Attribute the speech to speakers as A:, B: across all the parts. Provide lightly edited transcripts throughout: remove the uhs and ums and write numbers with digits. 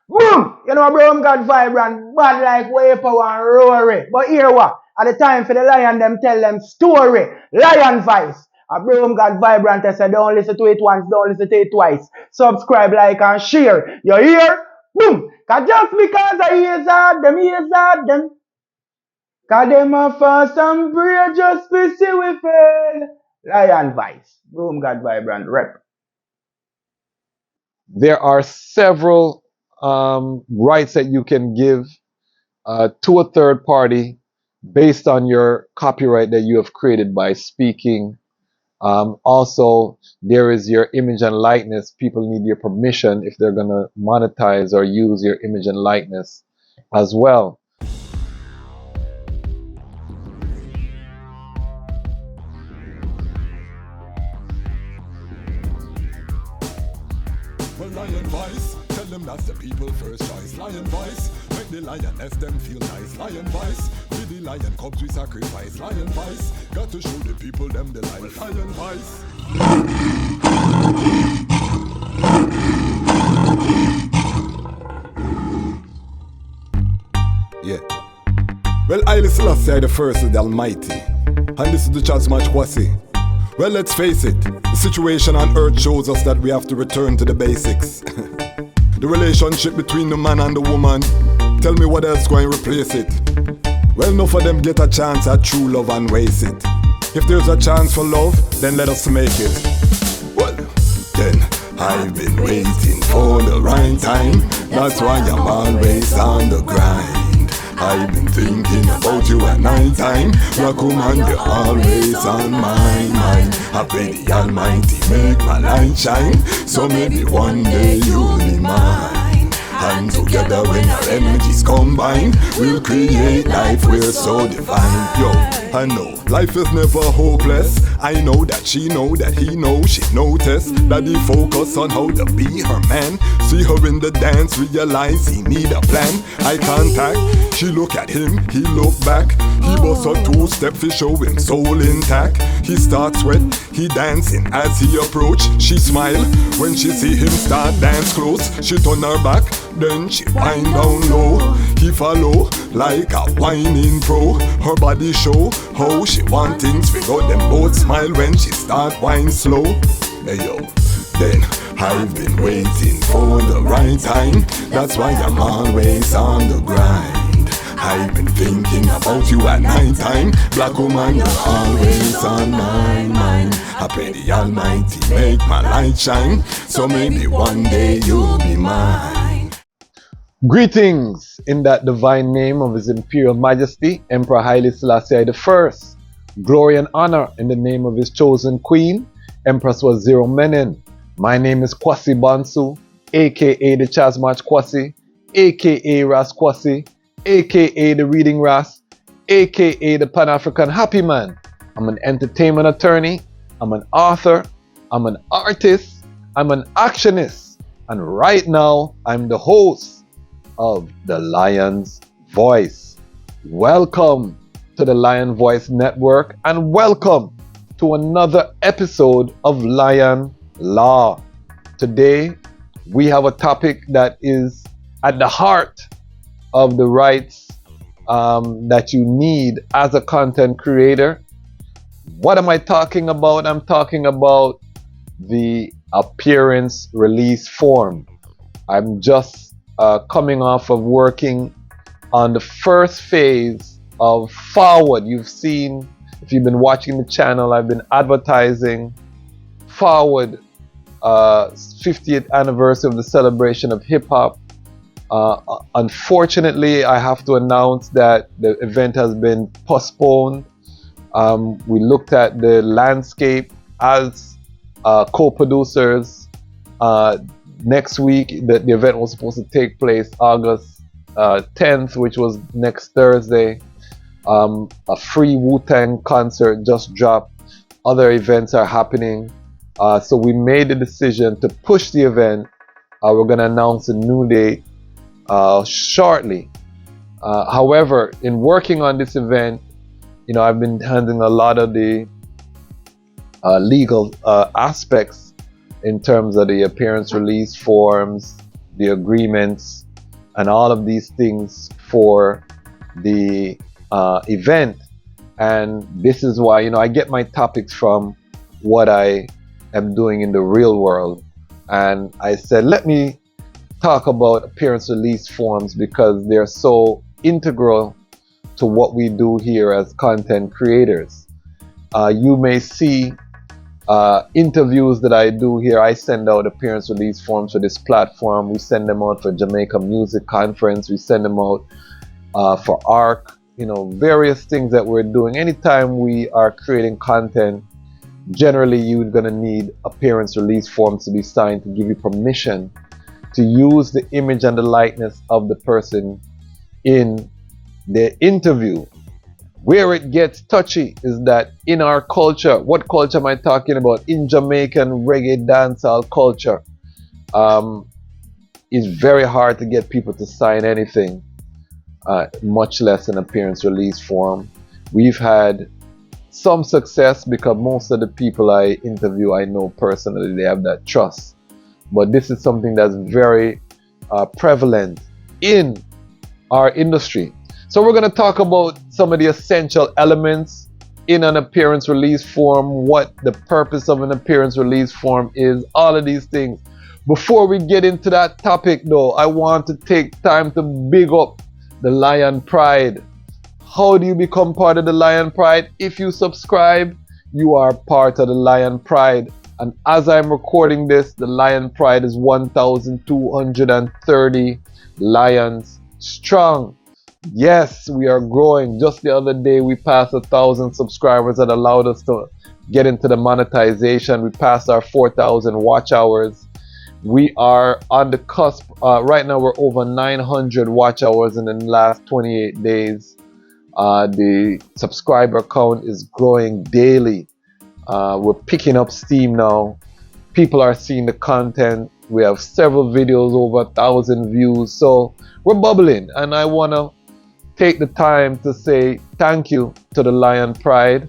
A: Boom! You know, bro, got vibrant, bad like way power and rory. But here what? At the time for the lion, them tell them story. Lion voice. A bro, got vibrant. I said, don't listen to it once, don't listen to it twice. Subscribe, like, and share. You hear? Boom! Cause just because I hear them. Cause them a fast and pray just to see we fail. Lion voice. Boom, got vibrant rep.
B: There are several rights that you can give to a third party based on your copyright that you have created by speaking. Also, there is your image and likeness. People need your permission if they're going to monetize or use your image and likeness as well.
C: Well, Lion Voice, tell them that's the people first choice. Lion Voice, make the lioness them feel nice. Lion Voice, with the lion cubs we sacrifice. Lion Voice, got to show the people them the life. Lion Voice. Yeah. Well, Haile Selassie the first is the Almighty, and this is the Dejazmatch Kwasi. Well, let's face it, the situation on earth shows us that we have to return to the basics. The relationship between the man and the woman, tell me what else going to replace it. Well, enough of them get a chance at true love and waste it. If there's a chance for love, then let us make it. Well, then I've been waiting for the right time. That's why I'm always on the grind. I've been thinking about you at night time. Black woman, you're always on my mind. I pray the Almighty make my light shine, so maybe one day you'll be mine. And together when our energies combine, we'll create life we're so divine. Yo, I know life is never hopeless. I know that she know that he know. She noticed that he focus on how to be her man. See her in the dance, realize he need a plan. Eye contact, she look at him, he look back. He bust a two-step for show him soul intact. He start sweat, he dancing as he approach. She smile when she see him start dance close. She turn her back, then she wind down low. He follow like a whining pro. Her body show how she want things. We got them both smile when she start whine slow. Hey yo, then I've been waiting for the right time. That's why I'm always on the grind. I've been thinking about you at night time. Black woman, you're always on my mind. I pray the Almighty make my light shine, so maybe one day you'll be mine.
B: Greetings in that divine name of His Imperial Majesty, Emperor Haile Selassie I. Glory and honor in the name of his chosen queen, Empress Waziri Menen. My name is Kwasi Bansu, aka the Dejazmatch Kwasi, aka Ras Kwasi, aka the Reading Ras, aka the Pan-African Happy Man. I'm an entertainment attorney, I'm an author, I'm an artist, I'm an actionist, and right now I'm the host of The Lion's Voice. Welcome to the Lion Voice Network, and welcome to another episode of Lion Law. Today we have a topic that is at the heart of the rights that you need as a content creator. What am I talking about? I'm talking about the appearance release form. I'm just coming off of working on the first phase of Forward. You've seen, if you've been watching the channel, I've been advertising Forward 50th anniversary of the celebration of hip hop. Unfortunately, I have to announce that the event has been postponed. We looked at the landscape as co-producers. Next week, the event was supposed to take place August 10th, which was next Thursday. A free Wu-Tang concert just dropped. Other events are happening. So we made the decision to push the event. We're going to announce a new date shortly. However, in working on this event, I've been handling a lot of the legal aspects in terms of the appearance release forms, the agreements, and all of these things for the event. And this is why, I get my topics from what I am doing in the real world. And I said, let me talk about appearance release forms because they're so integral to what we do here as content creators. You may see interviews that I do here. I send out appearance release forms for this platform. We send them out for Jamaica Music Conference. We send them out for ARC, various things that we're doing. Anytime we are creating content, generally you're going to need appearance release forms to be signed to give you permission to use the image and the likeness of the person in the interview. Where it gets touchy is that in our culture, what culture am I talking about? In Jamaican reggae dancehall culture, it's very hard to get people to sign anything, much less an appearance release form. We've had some success because most of the people I interview, I know personally, they have that trust. But this is something that's very prevalent in our industry. So we're going to talk about some of the essential elements in an appearance release form, what the purpose of an appearance release form is, all of these things. Before we get into that topic though, I want to take time to big up the Lion Pride. How do you become part of the Lion Pride? If you subscribe, you are part of the Lion Pride. And as I'm recording this, the Lion Pride is 1,230 lions strong. Yes, we are growing. Just the other day, we passed 1,000 subscribers that allowed us to get into the monetization. We passed our 4,000 watch hours. We are on the cusp. Right now, we're over 900 watch hours in the last 28 days. The subscriber count is growing daily. We're picking up steam now. People are seeing the content. We have several videos over 1,000 views. So we're bubbling. And I want to take the time to say thank you to the Lion Pride.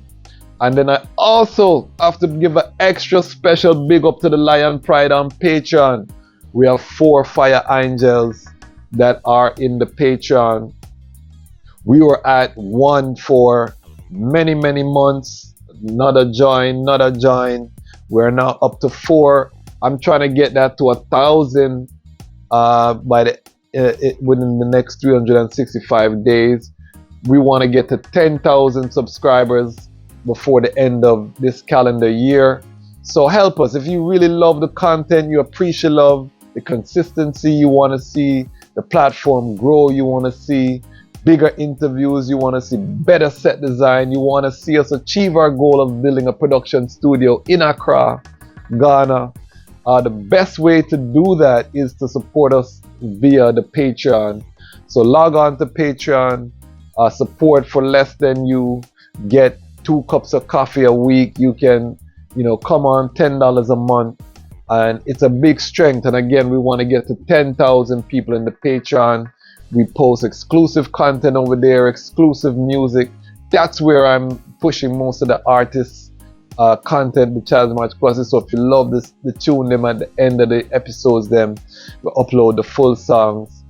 B: And then I also have to give an extra special big up to the Lion Pride on Patreon. We have 4 fire angels that are in the Patreon. We were at 1 for many months. Not a join. We're now up to 4. I'm trying to get that to 1,000 within the next 365 days. We want to get to 10,000 subscribers before the end of this calendar year. So help us. If you really love the content, you appreciate love, the consistency, you want to see the platform grow, you want to see bigger interviews, you want to see better set design, you want to see us achieve our goal of building a production studio in Accra, Ghana. The best way to do that is to support us via the Patreon. So log on to Patreon, support for less than you get 2 cups of coffee a week. You can, come on $10 a month, and it's a big strength. And again, we want to get to 10,000 people in the Patreon. We post exclusive content over there, exclusive music. That's where I'm pushing most of the artists' content, the Dejazmatch Kwasi. So if you love this, the tune them at the end of the episodes, then we upload the full songs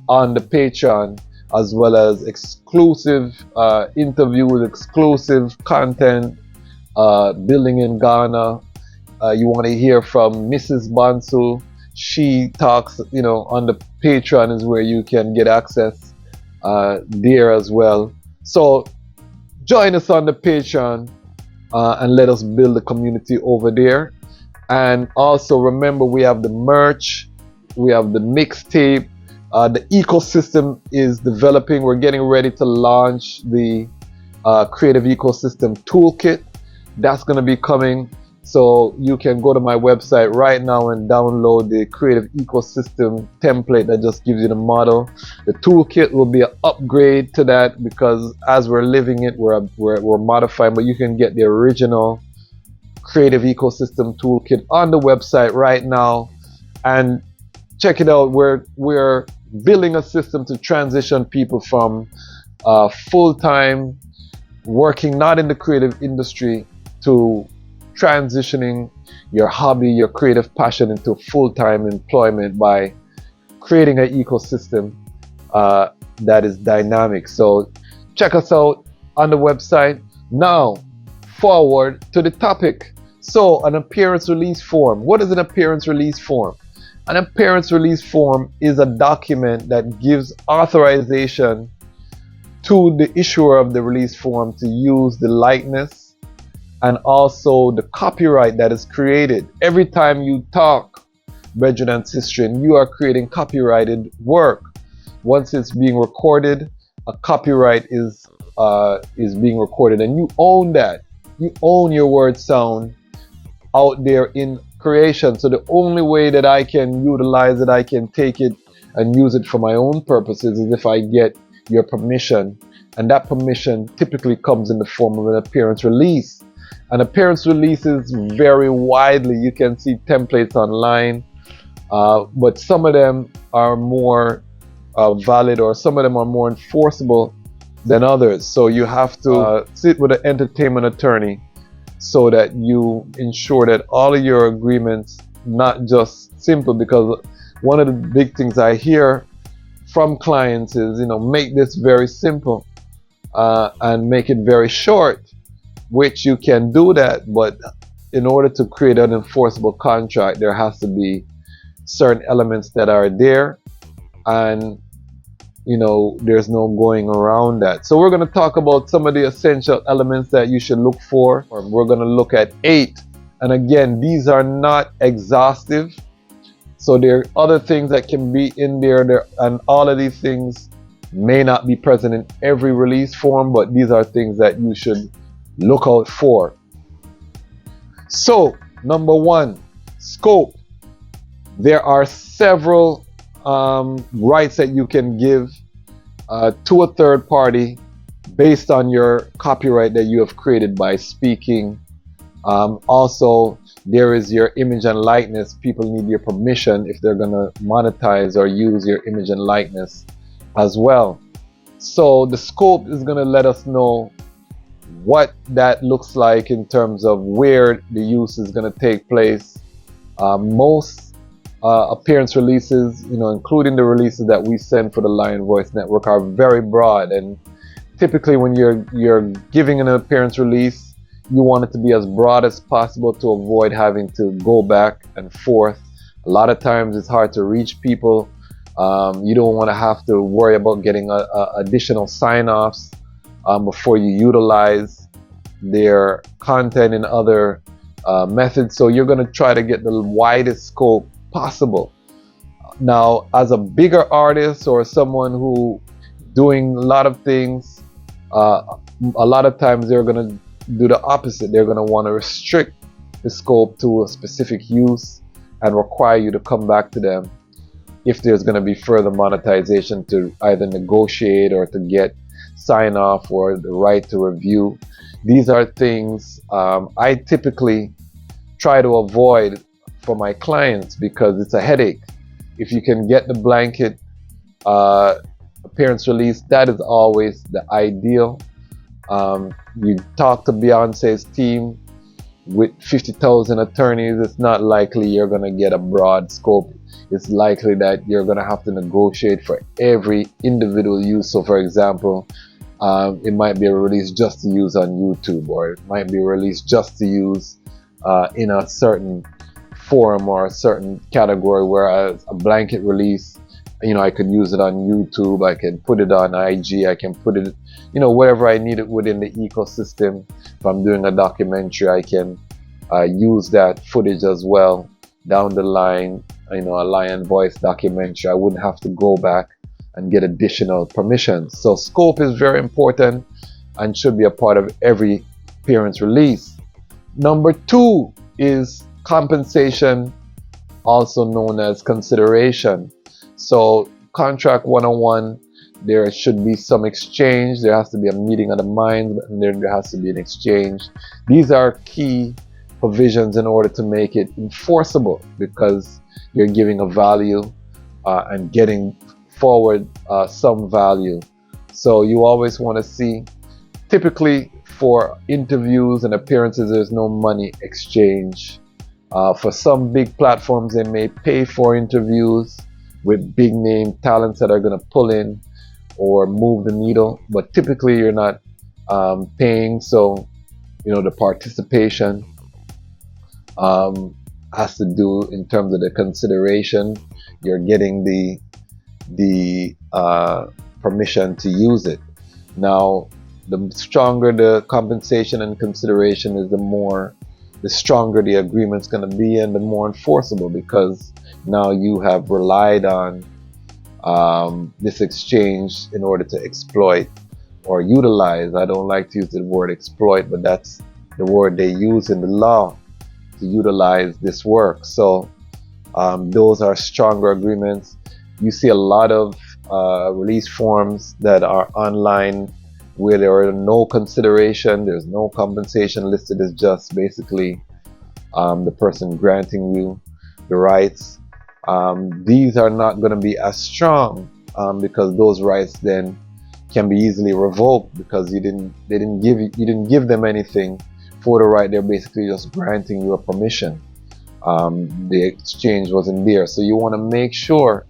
B: on the Patreon, as well as exclusive interviews, exclusive content, building in Ghana. You want to hear from Mrs. Bansu. She talks, on the Patreon is where you can get access there as well. So join us on the Patreon and let us build a community over there. And also remember, we have the merch, we have the mixtape. The ecosystem is developing. We're getting ready to launch the Creative Ecosystem Toolkit. That's going to be coming. So you can go to my website right now and download the Creative Ecosystem template that just gives you the model. The toolkit will be an upgrade to that because as we're living it, we're modifying, but you can get the original Creative Ecosystem Toolkit on the website right now and check it out. We're building a system to transition people from full-time working not in the creative industry to transitioning your hobby, your creative passion into full-time employment by creating an ecosystem that is dynamic. So check us out on the website. Now, forward to the topic. So, an appearance release form. What is an appearance release form? An appearance release form is a document that gives authorization to the issuer of the release form to use the likeness and also the copyright that is created. Every time you talk, brethren and sistren, you are creating copyrighted work. Once it's being recorded, a copyright is being recorded, and you own that. You own your word sound out there in creation. So the only way that I can utilize it, I can take it and use it for my own purposes, is if I get your permission. And that permission typically comes in the form of an appearance release. An appearance release is very widely. You can see templates online, but some of them are more valid, or some of them are more enforceable than others. So you have to sit with an entertainment attorney so that you ensure that all of your agreements, not just simple, because one of the big things I hear from clients is, make this very simple and make it very short, which you can do that, but in order to create an enforceable contract, there has to be certain elements that are there, and there's no going around that. So we're going to talk about some of the essential elements that you should look for. We're going to look at 8. And again, these are not exhaustive. So there are other things that can be in there, and all of these things may not be present in every release form, but these are things that you should look out for. So, number 1, scope. There are several rights that you can give to a third party based on your copyright that you have created by speaking. Also, there is your image and likeness. People need your permission if they're going to monetize or use your image and likeness as well. So the scope is going to let us know what that looks like in terms of where the use is going to take place. Most appearance releases, including the releases that we send for the Lion Voice Network, are very broad, and typically when you're giving an appearance release, you want it to be as broad as possible to avoid having to go back and forth. A lot of times it's hard to reach people. You don't want to have to worry about getting additional sign-offs before you utilize their content in other methods. So you're going to try to get the widest scope possible. Now, as a bigger artist or someone who doing a lot of things, a lot of times they're going to do the opposite. They're going to want to restrict the scope to a specific use and require you to come back to them if there's going to be further monetization, to either negotiate or to get sign off or the right to review. These are things I typically try to avoid for my clients because it's a headache. If you can get the blanket appearance release, that is always the ideal. You talk to Beyonce's team with 50,000 attorneys, it's not likely you're going to get a broad scope. It's likely that you're going to have to negotiate for every individual use. So for example, it might be a release just to use on YouTube, or it might be a release just to use in a certain forum or a certain category, whereas a blanket release, I could use it on YouTube, I can put it on IG, I can put it, wherever I need it within the ecosystem. If I'm doing a documentary, I can use that footage as well down the line. A Lion Voice documentary, I wouldn't have to go back and get additional permissions. So scope is very important and should be a part of every appearance release. Number 2 is compensation, also known as consideration. So contract 101, there should be some exchange. There has to be a meeting of the minds, and there has to be an exchange. These are key provisions in order to make it enforceable, because you're giving a value and getting forward some value. So you always want to see, typically for interviews and appearances, there's no money exchange. For some big platforms, they may pay for interviews. with big name talents that are going to pull in or move the needle, but typically you're not paying, so the participation has to do in terms of the consideration. You're getting the permission to use it. Now, the stronger the compensation and consideration is, the stronger the agreement's going to be and the more enforceable, because now you have relied on this exchange in order to exploit or utilize. I don't like to use the word exploit, but that's the word they use in the law to utilize this work. So those are stronger agreements. You see a lot of release forms that are online where there are no consideration, there's no compensation listed, as just basically the person granting you the rights. These are not going to be as strong because those rights then can be easily revoked, because you didn't give them anything for the right. They're basically just granting you a permission. The exchange wasn't there, so you want to make sure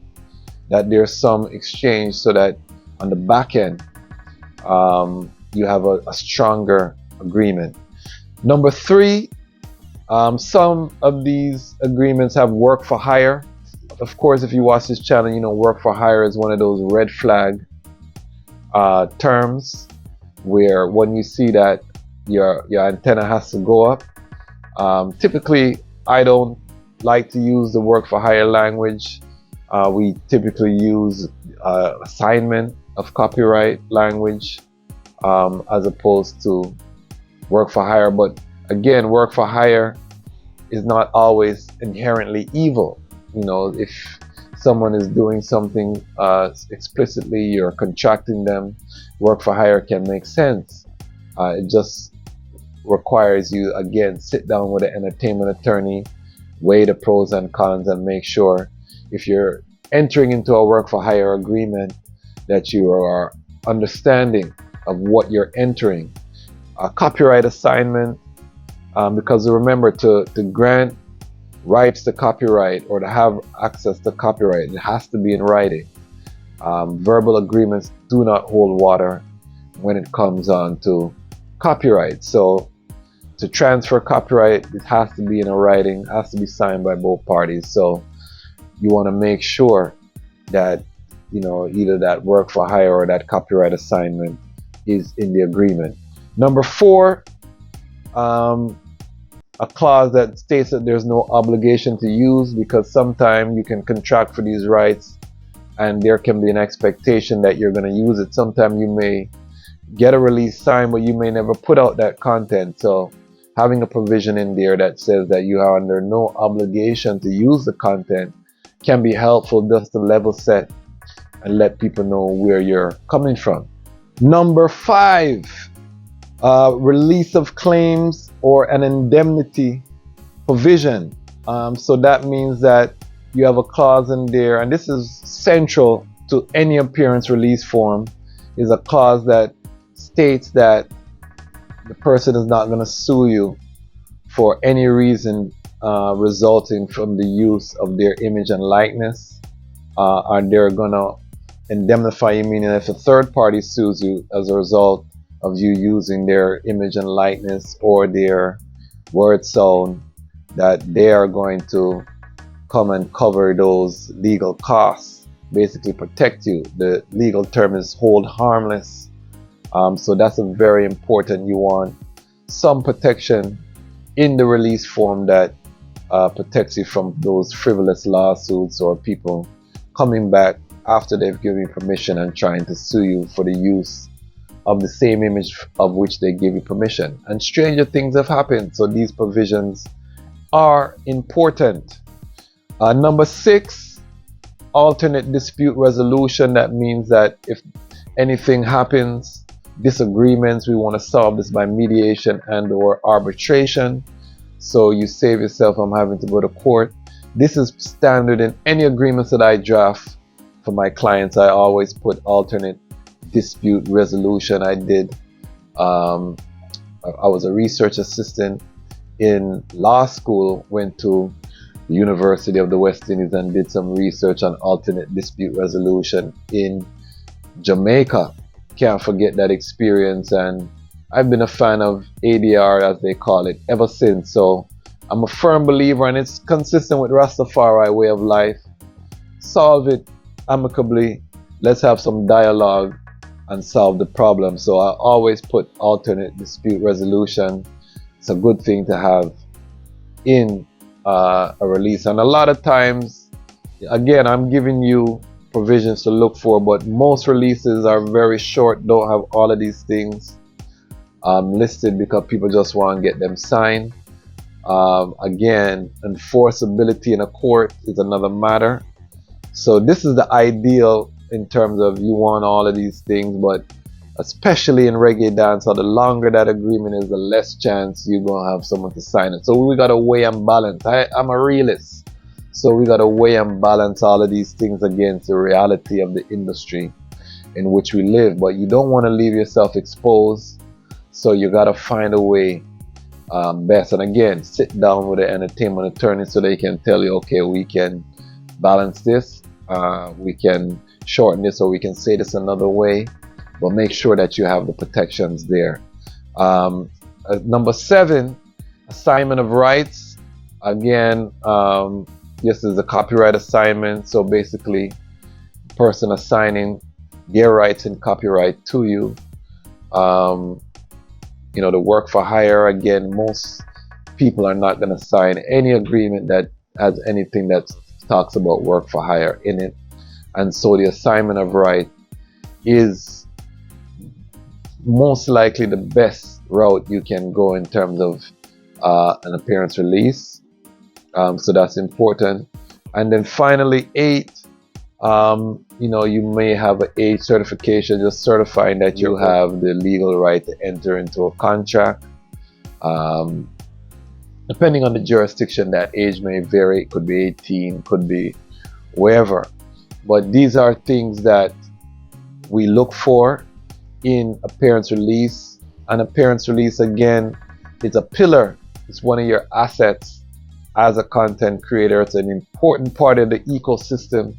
B: that there's some exchange so that on the back end you have a stronger agreement. Number 3, some of these agreements have work for hire. Of course, if you watch this channel, work for hire is one of those red flag terms where when you see that your antenna has to go up. Typically, I don't like to use the work for hire language. We typically use assignment of copyright language as opposed to work for hire. But again, work for hire is not always inherently evil. If someone is doing something explicitly, you're contracting them, work for hire can make sense. It just requires you, again, sit down with an entertainment attorney, weigh the pros and cons, and make sure if you're entering into a work for hire agreement that you are understanding of what you're entering. A copyright assignment, because remember, to grant rights to copyright or to have access to copyright, it has to be in writing. Verbal agreements do not hold water when it comes on to copyright. So to transfer copyright, it has to be in a writing, it has to be signed by both parties. So you want to make sure that either that work for hire or that copyright assignment is in the agreement. Number 4, a clause that states that there's no obligation to use, because sometimes you can contract for these rights and there can be an expectation that you're going to use it. Sometimes you may get a release signed, but you may never put out that content. So having a provision in there that says that you are under no obligation to use the content can be helpful, just to level set and let people know where you're coming from. Number 5, release of claims or an indemnity provision. So that means that you have a clause in there, and this is central to any appearance release form, is a clause that states that the person is not going to sue you for any reason resulting from the use of their image and likeness, and they're going to indemnify you, meaning if a third party sues you as a result of you using their image and likeness or their word sound, that they are going to come and cover those legal costs, basically protect you. The legal term is hold harmless. So that's a very important. You want some protection in the release form that protects you from those frivolous lawsuits or people coming back after they've given you permission and trying to sue you for the use of the same image of which they gave you permission. And stranger things have happened, so these provisions are important. Number 6, alternate dispute resolution. That means that if anything happens, disagreements, we want to solve this by mediation and or arbitration, so you save yourself from having to go to court. This is standard in any agreements that I draft for my clients. I always put alternate dispute resolution. I was a research assistant in law school, went to the University of the West Indies and did some research on alternate dispute resolution in Jamaica. Can't forget that experience, and I've been a fan of ADR, as they call it, ever since. So I'm a firm believer, and it's consistent with Rastafari way of life. Solve it amicably. Let's have some dialogue and solve the problem. So I always put alternate dispute resolution. It's a good thing to have in a release. And a lot of times, again, I'm giving you provisions to look for, but most releases are very short, don't have all of these things listed because people just want to get them signed. Again, enforceability in a court is another matter. So this is the ideal in terms of you want all of these things, but especially in reggae dancehall, the longer that agreement is, the less chance you're going to have someone to sign it. So we got to weigh and balance. I'm a realist. So we got to weigh and balance all of these things against the reality of the industry in which we live. But you don't want to leave yourself exposed. So you got to find a way best. And again, sit down with the entertainment attorney so they can tell you, okay, we can balance this. We can shorten this, or we can say this another way. But make sure that you have the protections there. Number 7, assignment of rights. Again, this is a copyright assignment. So basically, the person assigning their rights and copyright to you. The work for hire, again, most people are not going to sign any agreement that has anything that talks about work for hire in it. And so the assignment of right is most likely the best route you can go in terms of an appearance release. So that's important. And then finally, 8, you may have an age certification, just certifying that you have the legal right to enter into a contract. Depending on the jurisdiction, that age may vary. It could be 18, could be wherever. But these are things that we look for in appearance release. An appearance release, again, is a pillar. It's one of your assets as a content creator. It's an important part of the ecosystem.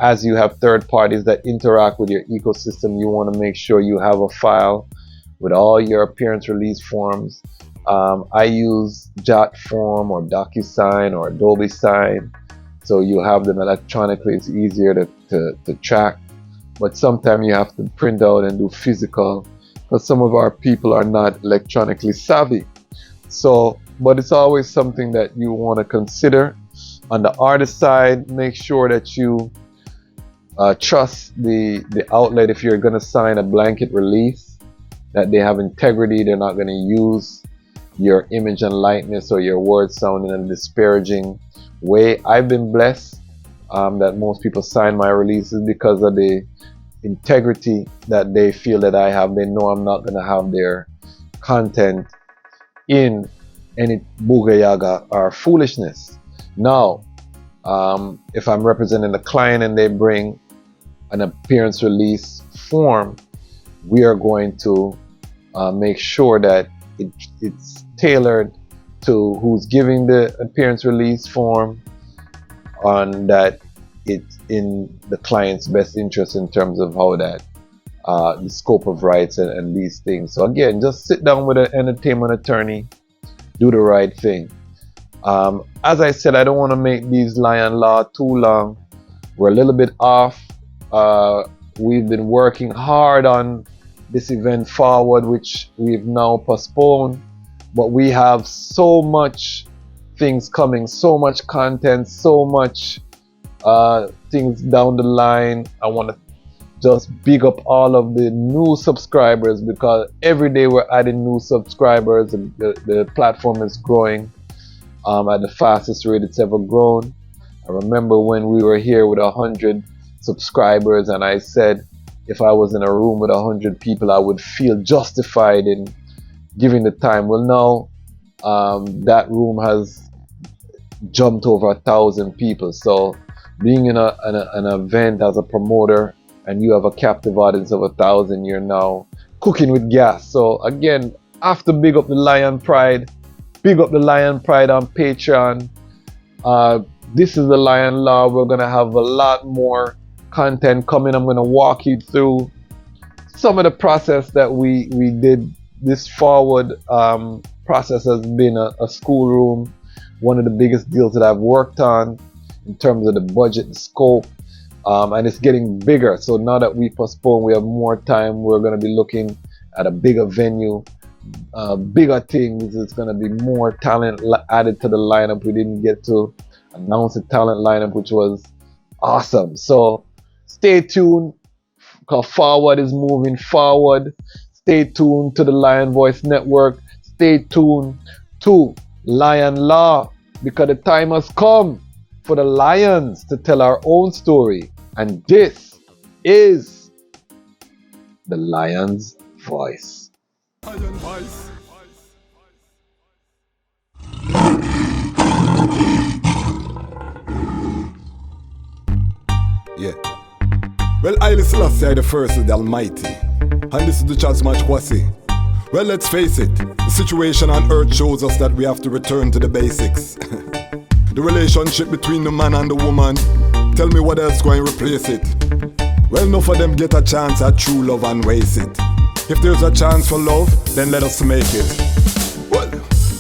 B: As you have third parties that interact with your ecosystem, you want to make sure you have a file with all your appearance release forms. I use JotForm or DocuSign or Adobe Sign. So you have them electronically. It's easier to track. But sometimes you have to print out and do physical, because some of our people are not electronically savvy. So, but it's always something that you want to consider. On the artist side, make sure that you trust the outlet. If you're going to sign a blanket release, that they have integrity. They're not going to use your image and likeness or your words sound in a disparaging way. I've been blessed that most people sign my releases because of the integrity that they feel that I have. They know I'm not going to have their content in any booga yaga or foolishness. Now, if I'm representing the client and they bring an appearance release form, we are going to make sure that it's tailored to who's giving the appearance release form, on that it's in the client's best interest in terms of how that the scope of rights and these things. So again, just sit down with an entertainment attorney, do the right thing. As I said, I don't want to make these Lion Law too long. We're a little bit off. We've been working hard on this event forward, which we've now postponed. But we have so much things coming, so much content, so much things down the line. I want to just big up all of the new subscribers, because every day we're adding new subscribers, and the platform is growing at the fastest rate it's ever grown. I remember when we were here with 100 subscribers, and I said if I was in a room with 100 people, I would feel justified in giving the time. Well, now that room has jumped over 1,000 people. So being in an event as a promoter, and you have a captive audience of 1,000, you're now cooking with gas. So again, I have to big up the Lion Pride. Big up the Lion Pride on Patreon. This is the Lion Law. We're going to have a lot more content coming. I'm going to walk you through some of the process that we did. This forward process has been a schoolroom, one of the biggest deals that I've worked on in terms of the budget and scope, and it's getting bigger. So now that we postpone, we have more time. We're going to be looking at a bigger venue, bigger things. It's going to be more talent added to the lineup. We didn't get to announce the talent lineup, which was awesome. So stay tuned, because forward is moving forward. Stay tuned to the Lion Voice Network. Stay tuned to Lion Law, because the time has come for the lions to tell our own story. And this is the Lion's Voice.
C: Lion Voice. Yeah. Well, I Selassie the First is the Almighty, and this is the Dejazmatch Kwasi. Well, let's face it, the situation on earth shows us that we have to return to the basics. The relationship between the man and the woman, tell me what else going to replace it. Well, enough of them get a chance at true love and waste it. If there's a chance for love, then let us make it. Well,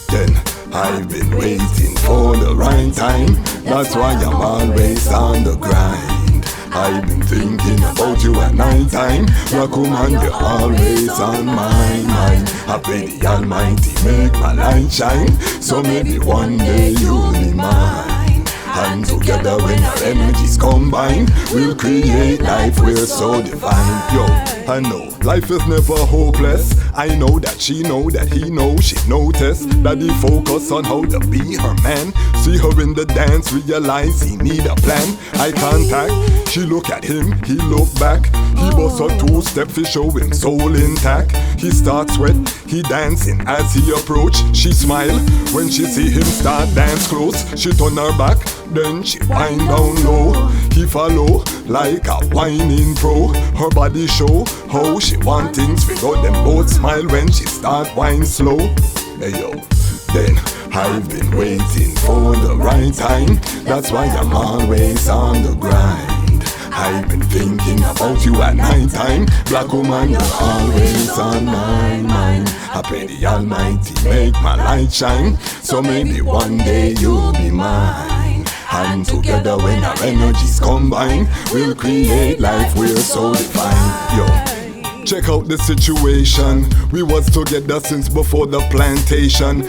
C: then I've been waiting for the right time. That's why I'm always on the grind. I've been thinking about you at night time. Black woman, you're always on my mind. I pray the Almighty make my light shine, so maybe one day you'll be mine. And together when our energies combine, we'll create life, we're so divine. Yo, I know life is never hopeless. I know that she know that he know. She noticed that he focus on how to be her man. See her in the dance, realize he need a plan. Eye contact, she look at him, he look back. He bust a two-step to show him soul intact. He start sweat, he dancing as he approach. She smile when she see him start dance close. She turn her back, then she wind down low. He follow like a whining pro. Her body show how she want things. We got them both smile when she start whine slow. Hey yo, then I've been waiting for the right time. That's why I'm always on the grind. I've been thinking about you at night time. Black woman, you're always on my mind. I pray the Almighty make my light shine, so maybe one day you'll be mine. And together when our energies combine, we'll create life, we're so divine. Yo, check out the situation. We was together since before the plantation.